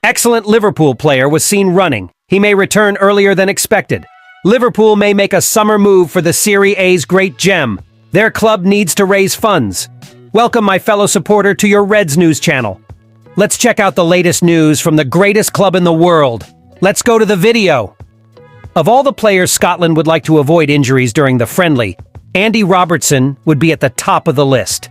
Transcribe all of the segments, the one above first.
Excellent Liverpool player was seen running. He may return earlier than expected. Liverpool may make a summer move for the Serie A's great gem. Their club needs to raise funds. Welcome, my fellow supporter, to your Reds news channel. Let's check out the latest news from the greatest club in the world. Let's go to the video. Of all the players Scotland would like to avoid injuries during the friendly, Andy Robertson would be at the top of the list.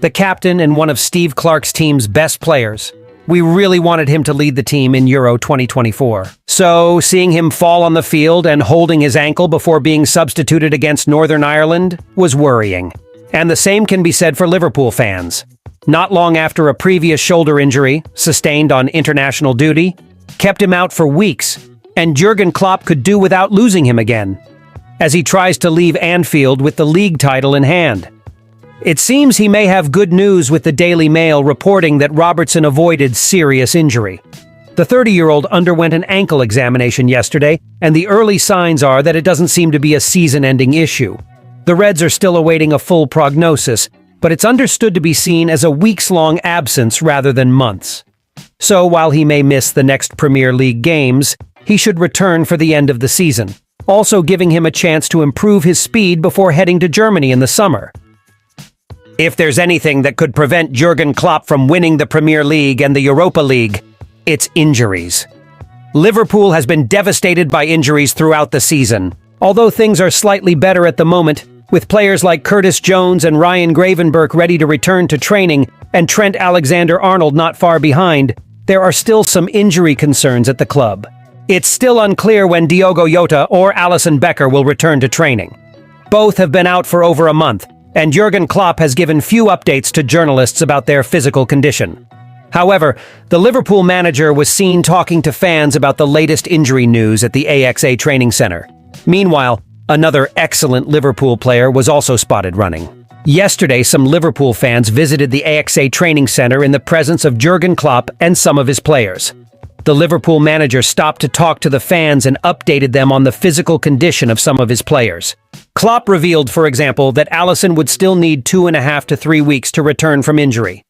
The captain and one of Steve Clarke's team's best players. We really wanted him to lead the team in Euro 2024. So, seeing him fall on the field and holding his ankle before being substituted against Northern Ireland was worrying. And the same can be said for Liverpool fans. Not long after a previous shoulder injury, sustained on international duty, kept him out for weeks, and Jurgen Klopp could do without losing him again, as he tries to leave Anfield with the league title in hand. It seems he may have good news, with the Daily Mail reporting that Robertson avoided serious injury. The 30-year-old underwent an ankle examination yesterday, and the early signs are that it doesn't seem to be a season-ending issue. The Reds are still awaiting a full prognosis, but it's understood to be seen as a weeks-long absence rather than months. So while he may miss the next Premier League games, he should return for the end of the season, also giving him a chance to improve his speed before heading to Germany in the summer. If there's anything that could prevent Jurgen Klopp from winning the Premier League and the Europa League, it's injuries. Liverpool has been devastated by injuries throughout the season. Although things are slightly better at the moment, with players like Curtis Jones and Ryan Gravenberch ready to return to training and Trent Alexander-Arnold not far behind, there are still some injury concerns at the club. It's still unclear when Diogo Jota or Alisson Becker will return to training. Both have been out for over a month, and Jurgen Klopp has given few updates to journalists about their physical condition. However, the Liverpool manager was seen talking to fans about the latest injury news at the AXA training center. Meanwhile, another excellent Liverpool player was also spotted running. Yesterday, some Liverpool fans visited the AXA training center in the presence of Jurgen Klopp and some of his players. The Liverpool manager stopped to talk to the fans and updated them on the physical condition of some of his players. Klopp revealed, for example, that Alisson would still need 2.5 to 3 weeks to return from injury.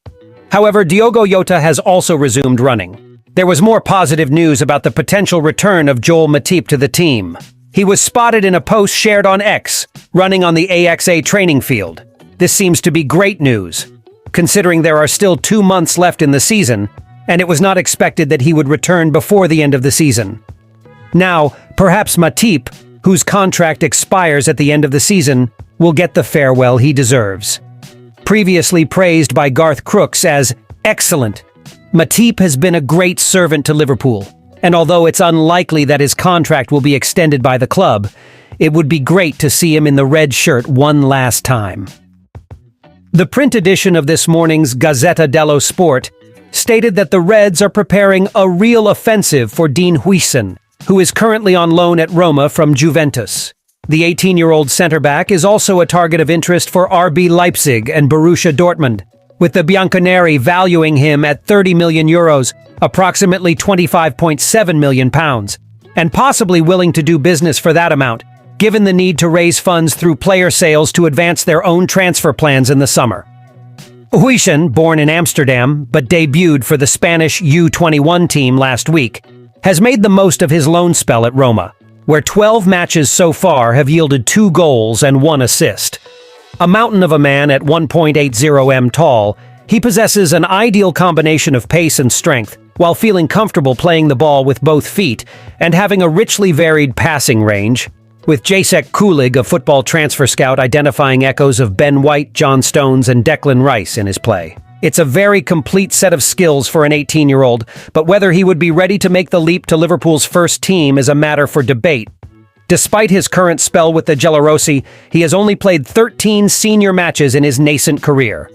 However, Diogo Jota has also resumed running. There was more positive news about the potential return of Joel Matip to the team. He was spotted in a post shared on X, running on the AXA training field. This seems to be great news, considering there are still 2 months left in the season, and it was not expected that he would return before the end of the season. Now, perhaps Matip, whose contract expires at the end of the season, will get the farewell he deserves. Previously praised by Garth Crooks as excellent, Matip has been a great servant to Liverpool, and although it's unlikely that his contract will be extended by the club, it would be great to see him in the red shirt one last time. The print edition of this morning's Gazzetta dello Sport stated that the Reds are preparing a real offensive for Dean Huijsen, who is currently on loan at Roma from Juventus. The 18-year-old centre-back is also a target of interest for RB Leipzig and Borussia Dortmund, with the Bianconeri valuing him at €30 million, approximately £25.7 million, and possibly willing to do business for that amount, given the need to raise funds through player sales to advance their own transfer plans in the summer. Huijsen, born in Amsterdam but debuted for the Spanish U21 team last week, has made the most of his loan spell at Roma, where 12 matches so far have yielded 2 goals and 1 assist. A mountain of a man at 1.80 m tall, he possesses an ideal combination of pace and strength, while feeling comfortable playing the ball with both feet and having a richly varied passing range, with Jacek Kulig, a football transfer scout, identifying echoes of Ben White, John Stones, and Declan Rice in his play. It's a very complete set of skills for an 18-year-old, but whether he would be ready to make the leap to Liverpool's first team is a matter for debate. Despite his current spell with the Giallorossi, he has only played 13 senior matches in his nascent career.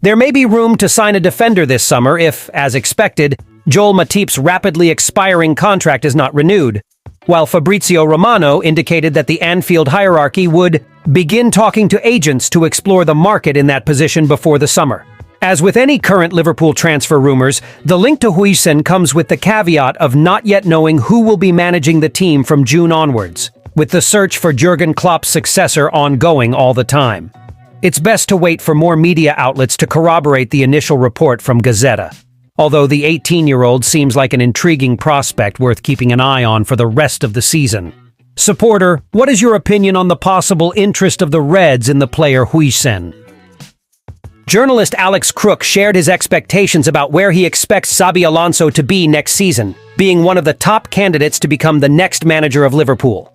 There may be room to sign a defender this summer if, as expected, Joel Matip's rapidly expiring contract is not renewed, while Fabrizio Romano indicated that the Anfield hierarchy would begin talking to agents to explore the market in that position before the summer. As with any current Liverpool transfer rumors, the link to Huijsen comes with the caveat of not yet knowing who will be managing the team from June onwards, with the search for Jurgen Klopp's successor ongoing all the time. It's best to wait for more media outlets to corroborate the initial report from Gazzetta. although the 18-year-old seems like an intriguing prospect worth keeping an eye on for the rest of the season. Supporter, what is your opinion on the possible interest of the Reds in the player Huijsen? Journalist Alex Crook shared his expectations about where he expects Xabi Alonso to be next season, being one of the top candidates to become the next manager of Liverpool.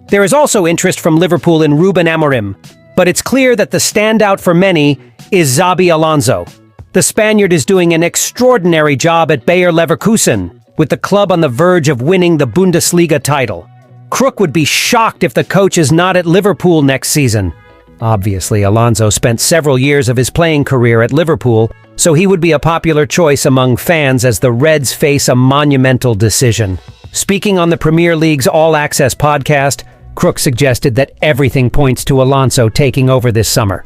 There is also interest from Liverpool in Ruben Amorim, but it's clear that the standout for many is Xabi Alonso. The Spaniard is doing an extraordinary job at Bayer Leverkusen, with the club on the verge of winning the Bundesliga title. Crook would be shocked if the coach is not at Liverpool next season. Obviously, Alonso spent several years of his playing career at Liverpool, so he would be a popular choice among fans as the Reds face a monumental decision. Speaking on the Premier League's All Access podcast, Crook suggested that everything points to Alonso taking over this summer.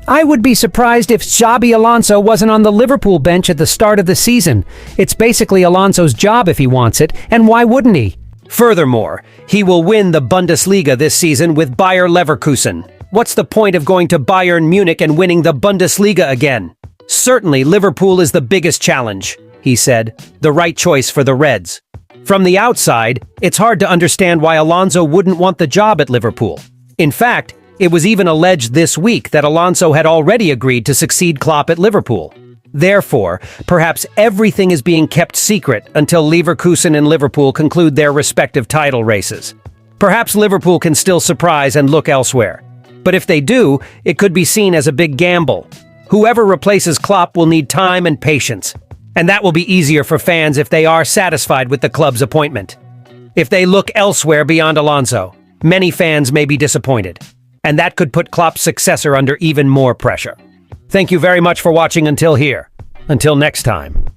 I would be surprised if Xabi Alonso wasn't on the Liverpool bench at the start of the season. It's basically Alonso's job if he wants it, and why wouldn't he? Furthermore, he will win the Bundesliga this season with Bayer Leverkusen. What's the point of going to Bayern Munich and winning the Bundesliga again? Certainly, Liverpool is the biggest challenge, he said, the right choice for the Reds. From the outside, it's hard to understand why Alonso wouldn't want the job at Liverpool. In fact, it was even alleged this week that Alonso had already agreed to succeed Klopp at Liverpool. Therefore, perhaps everything is being kept secret until Leverkusen and Liverpool conclude their respective title races. Perhaps Liverpool can still surprise and look elsewhere. But if they do, it could be seen as a big gamble. Whoever replaces Klopp will need time and patience, and that will be easier for fans if they are satisfied with the club's appointment. If they look elsewhere beyond Alonso, many fans may be disappointed, and that could put Klopp's successor under even more pressure. Thank you very much for watching until here. Until next time.